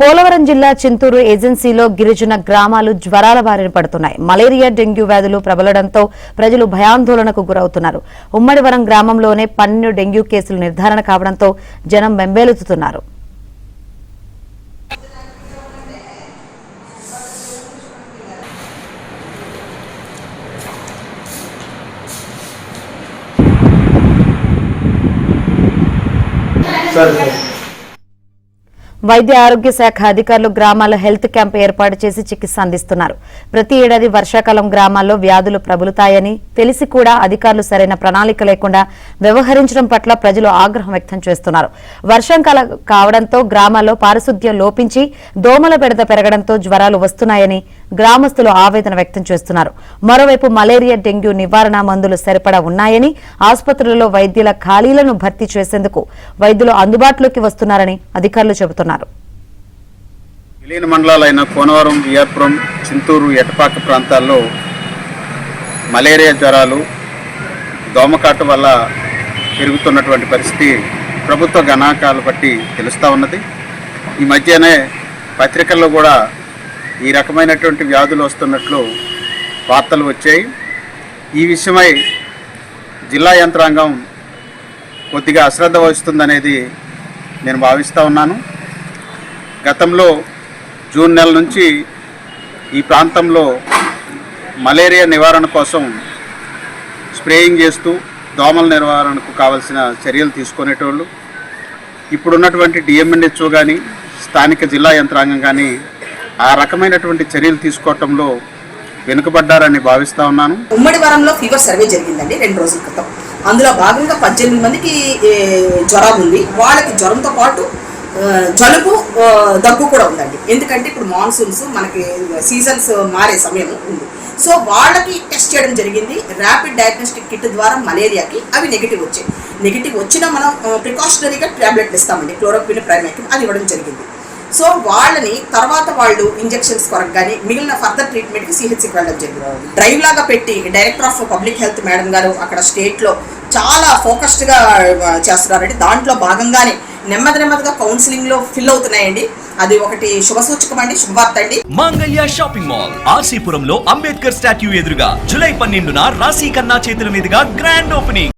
పోలవరం జిల్లా చింతూరు ఏజెన్సీలో గిరిజన గ్రామాలు జ్వరాల బారిన పడుతున్నాయి. మలేరియా, డెంగ్యూ వ్యాధులు ప్రబలడంతో ప్రజలు భయాందోళనకు గురవుతున్నారు. ఉమ్మడివరం గ్రామంలోనే 12 డెంగ్యూ కేసులు నిర్ధారణ కావడంతో జనం బెంబేలెత్తుతున్నారు. వైద్య ఆరోగ్య శాఖ అధికారులు గ్రామాల్లో హెల్త్ క్యాంప్ ఏర్పాటు చేసి చికిత్స అందిస్తున్నారు. ప్రతి ఏడాది వర్షాకాలం గ్రామాల్లో వ్యాధులు ప్రబలుతాయని తెలిసి కూడా అధికారులు సరైన ప్రణాళిక లేకుండా వ్యవహరించడం పట్ల ప్రజలు ఆగ్రహం వ్యక్తం చేస్తున్నారు. వర్షాకాలం కావడంతో గ్రామాల్లో పారిశుద్ధ్యం లోపించి దోమల బెడద పెరగడంతో జ్వరాలు వస్తున్నాయని గ్రామస్తులు ఆవేదన వ్యక్తం చేస్తున్నారు. మరోవైపు మలేరియా, డెంగ్యూ నివారణ మందులు సరిపడా ఉన్నాయని, ఆసుపత్రులలో వైద్యుల ఖాళీలను భర్తీ చేసేందుకు వైద్యులు అందుబాటులోకి వస్తున్నారని అధికారులు చెబుతున్నారు. విలీన మండలాలైన కోనవరం, విఆర్పురం, చింతూరు, ఎటపాక ప్రాంతాల్లో మలేరియా జ్వరాలు, దోమకాటు వల్ల పెరుగుతున్నటువంటి పరిస్థితి ప్రభుత్వ గణాంకాలు బట్టి తెలుస్తూ ఉన్నది. ఈ మధ్యనే పత్రికల్లో కూడా ఈ రకమైనటువంటి వ్యాధులు వస్తున్నట్లు వార్తలు వచ్చాయి. ఈ విషయమై జిల్లా యంత్రాంగం కొద్దిగా అశ్రద్ధ వహిస్తుందనేది నేను భావిస్తూ ఉన్నాను. గతంలో జూన్ నెల నుంచి ఈ ప్రాంతంలో మలేరియా నివారణ కోసం స్ప్రేయింగ్ చేస్తూ దోమల నివారణకు కావాల్సిన చర్యలు తీసుకునేటోళ్ళు. ఇప్పుడున్నటువంటి డిఎంఎన్హెచ్ఓ కానీ స్థానిక జిల్లా యంత్రాంగం కానీ ఆ రకమైనటువంటి చర్యలు తీసుకోవటంలో వెనుకబడ్డారని భావిస్తూ ఉన్నాను. ఉమ్మడివరంలో ఫీవర్ సర్వే జరిగిందండి 2 రోజుల క్రితం. అందులో భాగంగా 18 మందికి జ్వరం ఉంది. వాళ్ళకి జ్వరంతో పాటు జలుబు, దగ్గు కూడా ఉందండి. ఎందుకంటే ఇప్పుడు మాన్సూన్స్ మనకి సీజన్స్ మారే సమయం ఉంది. సో వాళ్ళకి టెస్ట్ చేయడం జరిగింది. ర్యాపిడ్ డయాగ్నోస్టిక్ కిట్ ద్వారా మలేరియాకి అవి నెగిటివ్ వచ్చాయి. నెగిటివ్ వచ్చినా మనం ప్రికాషనరీగా ట్యాబ్లెట్లు ఇస్తామండి, క్లోరోక్విన్, ప్రైమాక్సిన్, అది ఇవ్వడం జరిగింది. సో వాళ్ళని తర్వాత వాళ్ళు ఇంజెక్షన్స్ కొరకు కానీ మిగిలిన ఫర్దర్ ట్రీట్మెంట్కి సిహెచ్సికి వెళ్ళడం జరిగింది. డ్రైవ్ లాగా పెట్టి director of public health madam గారు అక్కడ స్టేట్లో చాలా ఫోకస్డ్గా చేస్తున్నారండి. దాంట్లో భాగంగానే నెమ్మదిగా కౌన్సిలింగ్ లో ఫిల్ అవుతున్నాయండి. అది ఒకటి శుభసూచకం అండి, శుభవార్త అండి. మంగళ్య షాపింగ్ మాల్ ఆర్సీపురంలో అంబేద్కర్ స్టాట్యూ ఎదురుగా జూలై 12న రాశి ఖన్నా చేతుల మీదుగా గ్రాండ్ ఓపెనింగ్.